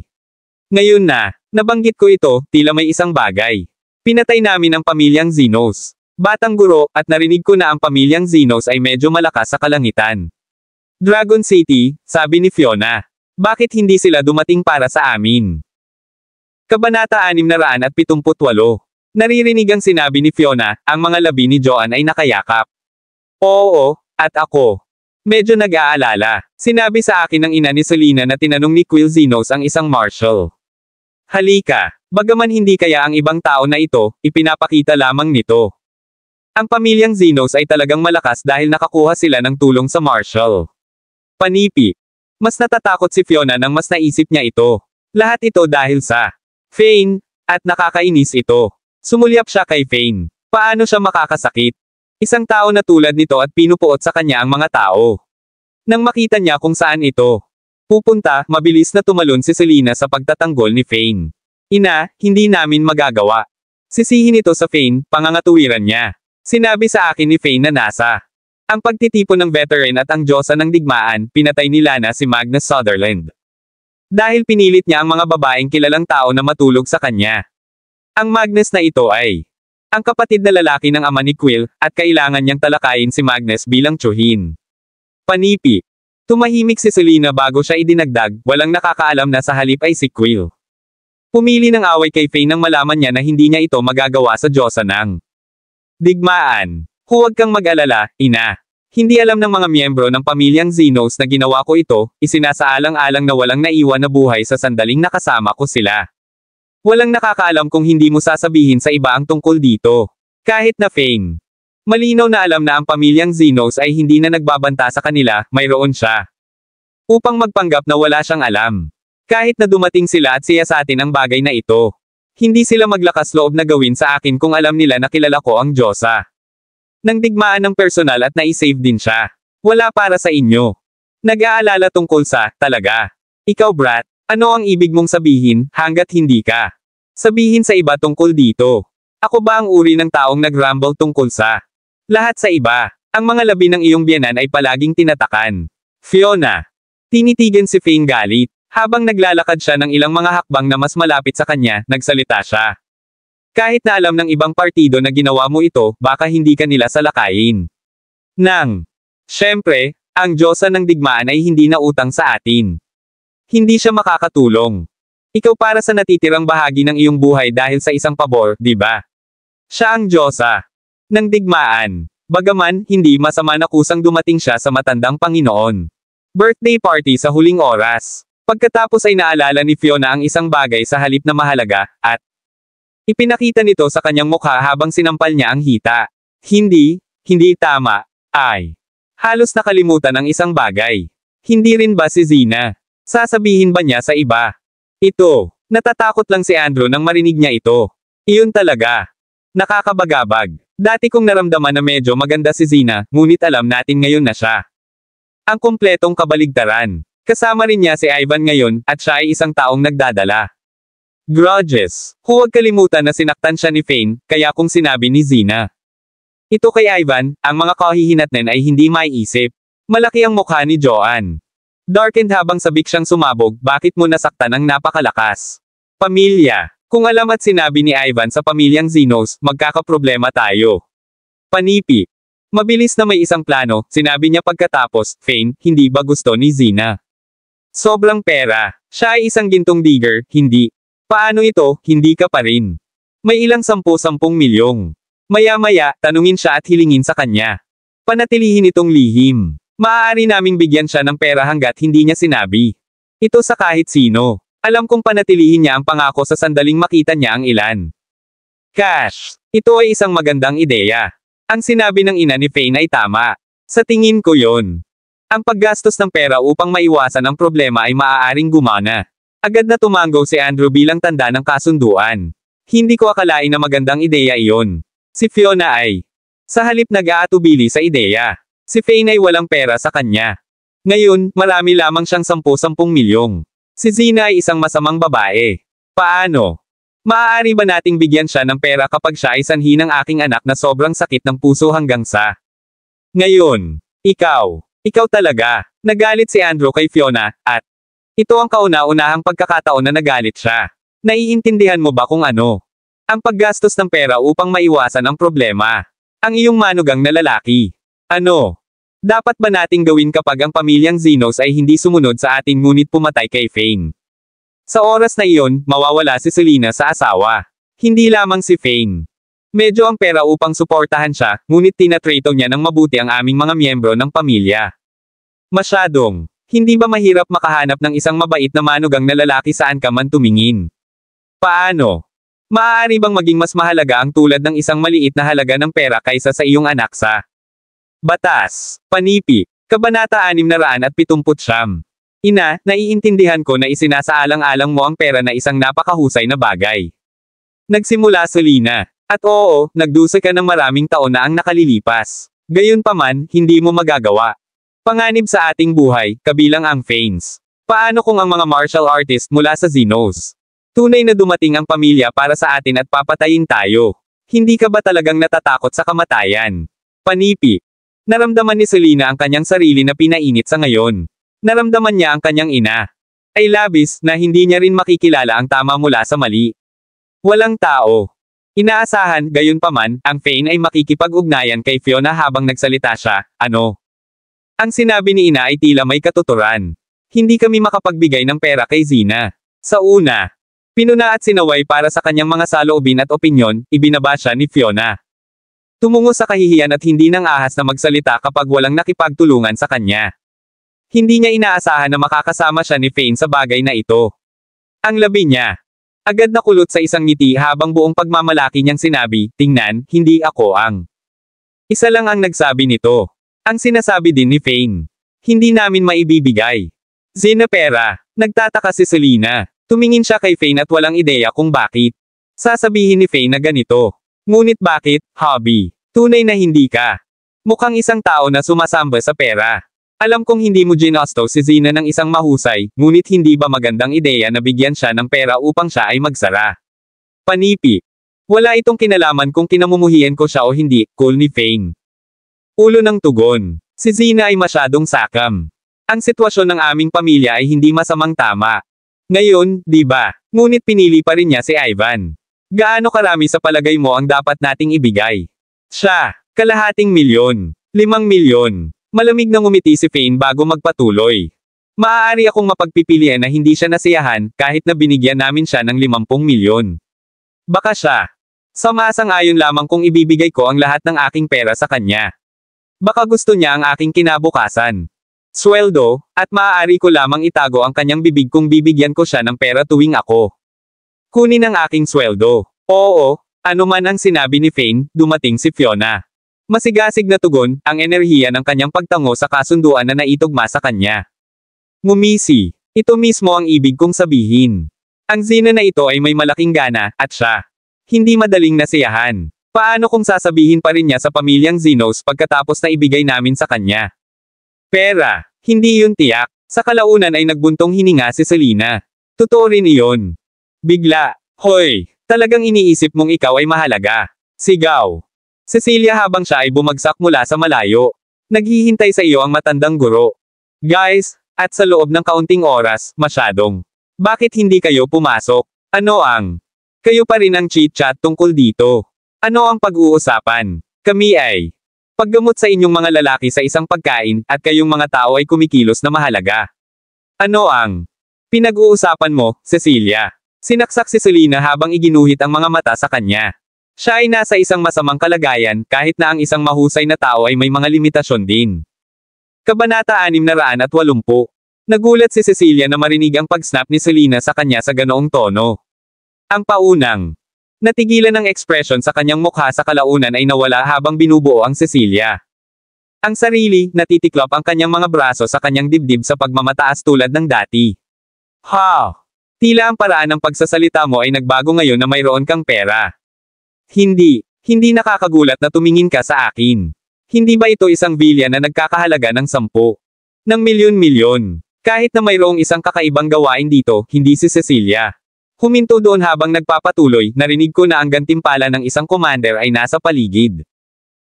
Ngayon na, nabanggit ko ito, tila may isang bagay. Pinatay namin ang pamilyang Zenos. Batang guro, at narinig ko na ang pamilyang Zenos ay medyo malakas sa kalangitan. Dragon City, sabi ni Fiona. Bakit hindi sila dumating para sa amin? Kabanata 678. Naririnig ang sinabi ni Fiona, ang mga labi ni Joanne ay nakayakap. Oo, at ako. Medyo nag-aalala. Sinabi sa akin ng ina ni Selena na tinanong ni Quill Zenos ang isang marshal. Halika, bagaman hindi kaya ang ibang tao na ito, ipinapakita lamang nito. Ang pamilyang Zenos ay talagang malakas dahil nakakuha sila ng tulong sa marshal. Panipi. Mas natatakot si Fiona nang mas naisip niya ito. Lahat ito dahil sa Fane, at nakakainis ito. Sumulyap siya kay Fane. Paano siya makakasakit? Isang tao na tulad nito at pinupuot sa kanya ang mga tao. Nang makita niya kung saan ito pupunta, mabilis na tumalon si Selena sa pagtatanggol ni Fane. Ina, hindi namin magagawa. Sisihin ito sa Fane, pangangatuwiran niya. Sinabi sa akin ni Fane na nasa ang pagtitipon ng veteran at ang diyosa ng digmaan, pinatay ni Lana si Magnus Sutherland. Dahil pinilit niya ang mga babaeng kilalang tao na matulog sa kanya. Ang Magnus na ito ay ang kapatid na lalaki ng ama ni Quill, at kailangan niyang talakayin si Magnus bilang tsuhin. Panipi. Tumahimik si Selena bago siya idinagdag, walang nakakaalam na sa halip ay si Quill. Pumili ng away kay Fane nang malaman niya na hindi niya ito magagawa sa diyosa ng digmaan. Huwag kang mag-alala, ina. Hindi alam ng mga miyembro ng pamilyang Zenos na ginawa ko ito, isinasaalang-alang na walang naiwan na buhay sa sandaling nakasama ko sila. Walang nakakaalam kung hindi mo sasabihin sa iba ang tungkol dito. Kahit na Fane. Malinaw na alam na ang pamilyang Zenos ay hindi na nagbabanta sa kanila, mayroon siya. Upang magpanggap na wala siyang alam. Kahit na dumating sila at siyasatin ang bagay na ito. Hindi sila maglakas loob na gawin sa akin kung alam nila na kilala ko ang diyosa. Nang digmaan ng personal at naisave din siya. Wala para sa inyo. Nag-aalala tungkol sa, talaga. Ikaw brat, ano ang ibig mong sabihin, hanggat hindi ka sabihin sa iba tungkol dito? Ako ba ang uri ng taong nag-ramble tungkol sa lahat sa iba? Ang mga labi ng iyong biyenan ay palaging tinatakan. Fiona. Tinitigan si Fane galit. Habang naglalakad siya ng ilang mga hakbang na mas malapit sa kanya, nagsalita siya. Kahit na alam ng ibang partido na ginawa mo ito, baka hindi ka nila salakayin. Siyempre, ang diyosa ng digmaan ay hindi na utang sa atin. Hindi siya makakatulong. Ikaw para sa natitirang bahagi ng iyong buhay dahil sa isang pabor, di ba? Siya ang Diyosa ng digmaan. Bagaman, hindi masama na kusang dumating siya sa matandang Panginoon. Birthday party sa huling oras. Pagkatapos ay naalala ni Fiona ang isang bagay sa halip na mahalaga, at ipinakita nito sa kanyang mukha habang sinampal niya ang hita. Hindi tama, ay. Halos nakalimutan ang isang bagay. Hindi rin ba si Zina? Sasabihin ba niya sa iba? Ito, natatakot lang si Andrew nang marinig niya ito. Iyon talaga. Nakakabagabag. Dati kong naramdaman na medyo maganda si Zina, ngunit alam natin ngayon na siya ang kumpletong kabaligtaran. Kasama rin niya si Ivan ngayon, at siya ay isang taong nagdadala grudges. Huwag kalimutan na sinaktan siya ni Fane, kaya kung sinabi ni Zina ito kay Ivan, ang mga kahihinatnan ay hindi maiisip. Malaki ang mukha ni Joanne. Darkened habang sabik siyang sumabog, bakit mo nasaktan ang napakalakas? Pamilya. Kung alam at sinabi ni Ivan sa pamilyang Zenos, magkakaproblema tayo. Panipi. Mabilis na may isang plano, sinabi niya pagkatapos, Fane, hindi ba gusto ni Zina? Sobrang pera. Siya ay isang gintong digger, hindi. Paano ito, hindi ka pa rin. May ilang 10 milyong. Maya-maya, tanungin siya at hilingin sa kanya. Panatilihin itong lihim. Maaari naming bigyan siya ng pera hanggat hindi niya sinabi ito sa kahit sino. Alam kong panatilihin niya ang pangako sa sandaling makita niya ang ilan. Cash. Ito ay isang magandang ideya. Ang sinabi ng ina ni Fane ay tama. Sa tingin ko yon. Ang paggastos ng pera upang maiwasan ang problema ay maaaring gumana. Agad na tumango si Andrew bilang tanda ng kasunduan. Hindi ko akalain na magandang ideya iyon. Si Fiona ay sa halip nag-aatubili sa ideya. Si Fane ay walang pera sa kanya. Ngayon, marami lamang siyang 10 milyong. Si Zina ay isang masamang babae. Paano? Maaari ba nating bigyan siya ng pera kapag siya ay sanhi ng aking anak na sobrang sakit ng puso hanggang sa ngayon? Ikaw talaga. Nagalit si Andrew kay Fiona, at ito ang kauna-unahang pagkakataon na nagalit siya. Naiintindihan mo ba kung ano? Ang paggastos ng pera upang maiwasan ang problema. Ang iyong manugang na lalaki. Ano? Dapat ba nating gawin kapag ang pamilyang Zenos ay hindi sumunod sa atin ngunit pumatay kay Fane? Sa oras na iyon, mawawala si Selena sa asawa. Hindi lamang si Fane. Medyo ang pera upang suportahan siya, ngunit tinatrato niya ng mabuti ang aming mga miyembro ng pamilya. Masyadong. Hindi ba mahirap makahanap ng isang mabait na manugang na lalaki saan ka man tumingin? Paano? Maaari bang maging mas mahalaga ang tulad ng isang maliit na halaga ng pera kaysa sa iyong anak sa Batas. Panipi. Kabanata 679. Ina, naiintindihan ko na isinasaalang-alang mo ang pera na isang napakahusay na bagay. Nagsimula Selena. At oo, nagdusa ka ng maraming taon na ang nakalilipas. Gayunpaman, hindi mo magagawa. Panganib sa ating buhay, kabilang ang Fanes. Paano kung ang mga martial artist mula sa Zenos? Tunay na dumating ang pamilya para sa atin at papatayin tayo. Hindi ka ba talagang natatakot sa kamatayan? Panipi. Naramdaman ni Selena ang kanyang sarili na pinainit sa ngayon. Naramdaman niya ang kanyang ina. Ay labis na hindi niya rin makikilala ang tama mula sa mali. Walang tao. Inaasahan, gayunpaman, ang Fane ay makikipag-ugnayan kay Fiona habang nagsalita siya, ano? Ang sinabi ni ina ay tila may katuturan. Hindi kami makapagbigay ng pera kay Zina. Sa una, pinuna at sinaway para sa kanyang mga saloobin at opinyon, ibinaba siya ni Fiona. Tumungo sa kahihiyan at hindi nang ahas na magsalita kapag walang nakipagtulungan sa kanya. Hindi niya inaasahan na makakasama siya ni Fane sa bagay na ito. Ang labi niya. Agad na kulot sa isang ngiti habang buong pagmamalaki niyang sinabi, tingnan, hindi ako ang. Isa lang ang nagsabi nito. Ang sinasabi din ni Fane. Hindi namin maibibigay. Zina pera. Nagtataka si Selena. Tumingin siya kay Fane at walang ideya kung bakit. Sasabihin ni Fane na ganito. Ngunit bakit, hobby? Tunay na hindi ka. Mukhang isang tao na sumasamba sa pera. Alam kong hindi mo ginusto si Zina ng isang mahusay, ngunit hindi ba magandang ideya na bigyan siya ng pera upang siya ay magsara? Panipi. Wala itong kinalaman kung kinamumuhian ko siya o hindi, cool ni Fane. Ulo ng tugon. Si Zina ay masyadong sakam. Ang sitwasyon ng aming pamilya ay hindi masamang tama. Ngayon, di ba? Ngunit pinili pa rin niya si Ivan. Gaano karami sa palagay mo ang dapat nating ibigay? Siya, 250,000. 5 milyon. Malamig na ngumiti si Fane bago magpatuloy. Maaari akong mapagpipilian na hindi siya nasiyahan kahit na binigyan namin siya ng 50 milyon. Baka siya. Sumasang-ayon lamang kung ibibigay ko ang lahat ng aking pera sa kanya. Baka gusto niya ang aking kinabukasan. Sweldo, at maaari ko lamang itago ang kanyang bibig kung bibigyan ko siya ng pera tuwing ako. Kunin ang aking sweldo. Oo, ano man ang sinabi ni Fane, dumating si Fiona. Masigasig na tugon, ang enerhiya ng kanyang pagtango sa kasunduan na naitugma sa kanya. Ngumisi. Ito mismo ang ibig kong sabihin. Ang Zina na ito ay may malaking gana, at siya. Hindi madaling nasiyahan. Paano kung sasabihin pa rin niya sa pamilyang Zenos pagkatapos na ibigay namin sa kanya? Pera. Hindi yun tiyak. Sa kalaunan ay nagbuntong hininga si Selena. Totoo rin iyon. Bigla. Hoy, talagang iniisip mong ikaw ay mahalaga. Sigaw. Cecilia habang siya ay bumagsak mula sa malayo. Naghihintay sa iyo ang matandang guro. Guys, at sa loob ng kaunting oras, masyadong. Bakit hindi kayo pumasok? Ano ang? Kayo pa rin ang chit-chat tungkol dito. Ano ang pag-uusapan? Kami ay paggamot sa inyong mga lalaki sa isang pagkain, at kayong mga tao ay kumikilos na mahalaga. Ano ang pinag-uusapan mo, Cecilia? Sinaksak si Selena habang iginuhit ang mga mata sa kanya. Siya ay nasa isang masamang kalagayan, kahit na ang isang mahusay na tao ay may mga limitasyon din. Kabanata 680. Nagulat si Cecilia na marinig ang pag-snap ni Selena sa kanya sa ganoong tono. Ang paunang natigilan ng ekspresyon sa kanyang mukha sa kalaunan ay nawala habang binubuo ang Cecilia. Ang sarili, natitiklop ang kanyang mga braso sa kanyang dibdib sa pagmamataas tulad ng dati. Ha! Tila ang paraan ng pagsasalita mo ay nagbago ngayon na mayroon kang pera. Hindi nakakagulat na tumingin ka sa akin. Hindi ba ito isang bilya na nagkakahalaga ng 10 ng milyon-milyon? Kahit na mayroong isang kakaibang gawain dito, hindi si Cecilia. Huminto doon habang nagpapatuloy, narinig ko na ang gantimpala ng isang commander ay nasa paligid.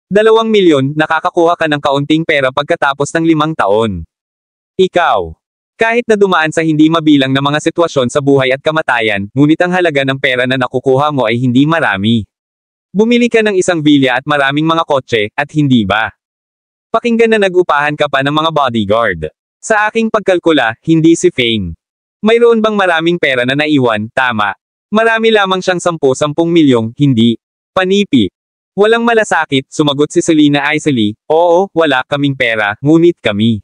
2 milyon, nakakakuha ka ng kaunting pera pagkatapos ng 5 taon. Ikaw. Kahit na dumaan sa hindi mabilang na mga sitwasyon sa buhay at kamatayan, ngunit ang halaga ng pera na nakukuha mo ay hindi marami. Bumili ka ng isang villa at maraming mga kotse, at hindi ba? Pakinggan na nag-upahan ka pa ng mga bodyguard. Sa aking pagkalkula, hindi si Fane. Mayroon bang maraming pera na naiwan? Tama. Marami lamang siyang 10 milyong, hindi. Panipi. Walang malasakit, sumagot si Selena icily. Oo, wala kaming pera, ngunit kami.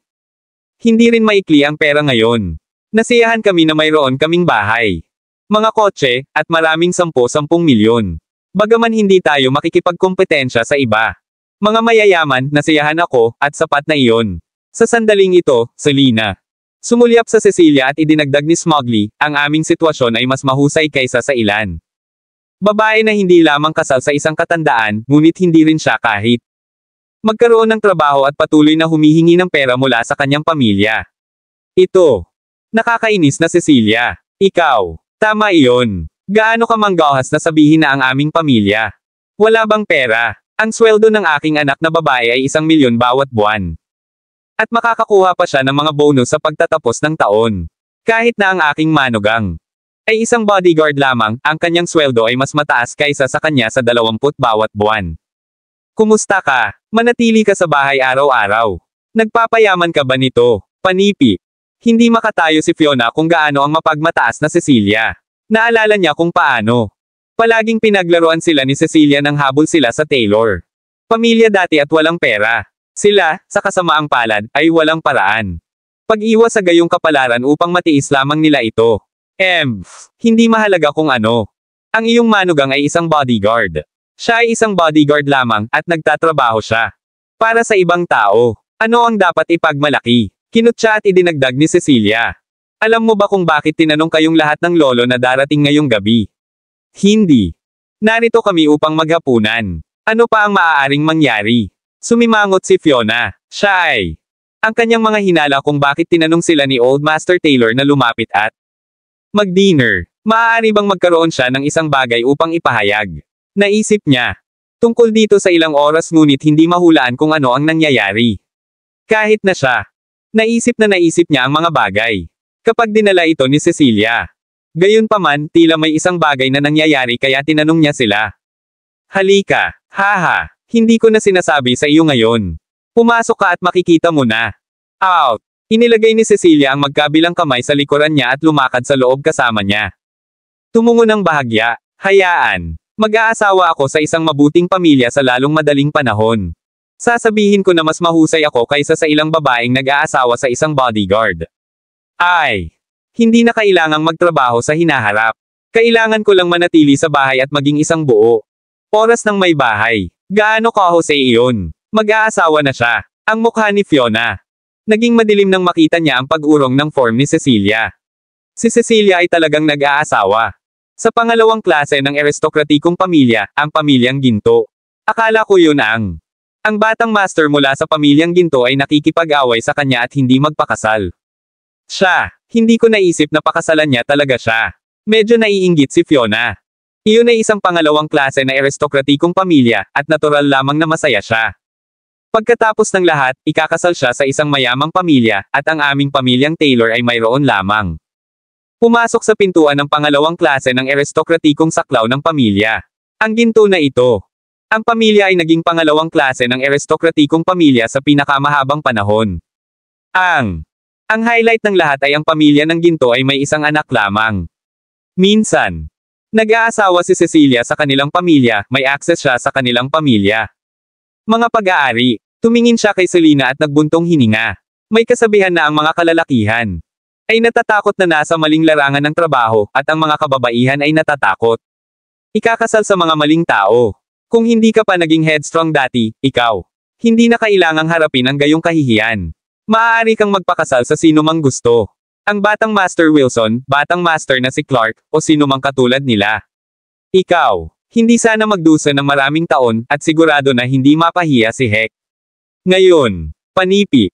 Hindi rin maikli ang pera ngayon. Nasiyahan kami na mayroon kaming bahay, mga kotse, at maraming 10 milyon. Bagaman hindi tayo makikipagkompetensya sa iba. Mga mayayaman, nasiyahan ako, at sapat na iyon. Sa sandaling ito, Selena. Sumulyap sa Cecilia at idinagdag ni Smugly, ang aming sitwasyon ay mas mahusay kaysa sa ilan. Babae na hindi lamang kasal sa isang katandaan, ngunit hindi rin siya kahit magkaroon ng trabaho at patuloy na humihingi ng pera mula sa kanyang pamilya. Ito. Nakakainis na Cecilia. Ikaw. Tama iyon. Gaano ka manggahas na sabihin na ang aming pamilya? Wala bang pera? Ang sweldo ng aking anak na babae ay 1 milyon bawat buwan. At makakakuha pa siya ng mga bonus sa pagtatapos ng taon. Kahit na ang aking manugang ay isang bodyguard lamang, ang kanyang sweldo ay mas mataas kaysa sa kanya sa 20 bawat buwan. Kumusta ka? Manatili ka sa bahay araw-araw. Nagpapayaman ka ba nito? Panipi. Hindi makatayo si Fiona kung gaano ang mapagmataas na Cecilia. Naalala niya kung paano. Palaging pinaglaruan sila ni Cecilia nang habol sila sa Taylor. Pamilya dati at walang pera. Sila, sa kasamaang palad, ay walang paraan. Pag-iwas sa gayong kapalaran upang matiis lamang nila ito. Hindi mahalaga kung ano. Ang iyong manugang ay isang bodyguard. Siya ay isang bodyguard lamang, at nagtatrabaho siya para sa ibang tao. Ano ang dapat ipagmalaki? Kinutya at idinagdag ni Cecilia. Alam mo ba kung bakit tinanong kayong lahat ng lolo na darating ngayong gabi? Hindi. Narito kami upang maghapunan. Ano pa ang maaaring mangyari? Sumimangot si Fiona. Siya ay ang kanyang mga hinala kung bakit tinanong sila ni Old Master Taylor na lumapit at mag-dinner. Maaari bang magkaroon siya ng isang bagay upang ipahayag? Naisip niya tungkol dito sa ilang oras ngunit hindi mahulaan kung ano ang nangyayari. Kahit na siya, naisip niya ang mga bagay. Kapag dinala ito ni Cecilia. Gayunpaman, tila may isang bagay na nangyayari kaya tinanong niya sila. Halika, haha, hindi ko na sinasabi sa iyo ngayon. Pumasok ka at makikita mo na. Out. Inilagay ni Cecilia ang magkabilang kamay sa likuran niya at lumakad sa loob kasama niya. Tumungo ng bahagya, hayaan. Mag-aasawa ako sa isang mabuting pamilya sa lalong madaling panahon. Sasabihin ko na mas mahusay ako kaysa sa ilang babaeng nag-aasawa sa isang bodyguard. Ay, hindi na kailangang magtrabaho sa hinaharap. Kailangan ko lang manatili sa bahay at maging isang buo. Oras ng may bahay. Gaano ka Jose iyon? Mag-aasawa na siya. Ang mukha ni Fiona. Naging madilim nang makita niya ang pag-urong ng form ni Cecilia. Si Cecilia ay talagang nag-aasawa. Sa pangalawang klase ng aristokratikong pamilya, ang pamilyang Ginto. Akala ko yun ang batang master mula sa pamilyang Ginto ay nakikipag-away sa kanya at hindi magpakasal. Siya, hindi ko naisip na pakasalan niya talaga siya. Medyo naiinggit si Fiona. Iyon ay isang pangalawang klase na aristokratikong pamilya, at natural lamang na masaya siya. Pagkatapos ng lahat, ikakasal siya sa isang mayamang pamilya, at ang aming pamilyang Taylor ay mayroon lamang. Pumasok sa pintuan ng pangalawang klase ng aristokratikong saklaw ng pamilya. Ang Ginto na ito. Ang pamilya ay naging pangalawang klase ng aristokratikong pamilya sa pinakamahabang panahon. Ang highlight ng lahat ay ang pamilya ng Ginto ay may isang anak lamang. Minsan, nag-aasawa si Cecilia sa kanilang pamilya, may access siya sa kanilang pamilya. Mga pag-aari, tumingin siya kay Selena at nagbuntong hininga. May kasabihan na ang mga kalalakihan ay natatakot na nasa maling larangan ng trabaho, at ang mga kababaihan ay natatakot ikakasal sa mga maling tao. Kung hindi ka pa naging headstrong dati, ikaw, hindi na kailangang harapin ang gayong kahihiyan. Maaari kang magpakasal sa sino mang gusto. Ang batang Master Wilson, batang master na si Clark, o sino mang katulad nila. Ikaw, hindi sana magdusa ng maraming taon, at sigurado na hindi mapahiya si Heck. Ngayon, panipi.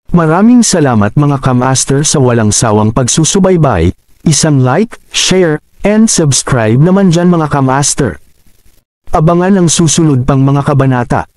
Maraming salamat mga ka-master sa walang sawang pagsusubaybay. Isang like, share, and subscribe naman dyan mga ka-master. Abangan ang susunod pang mga kabanata.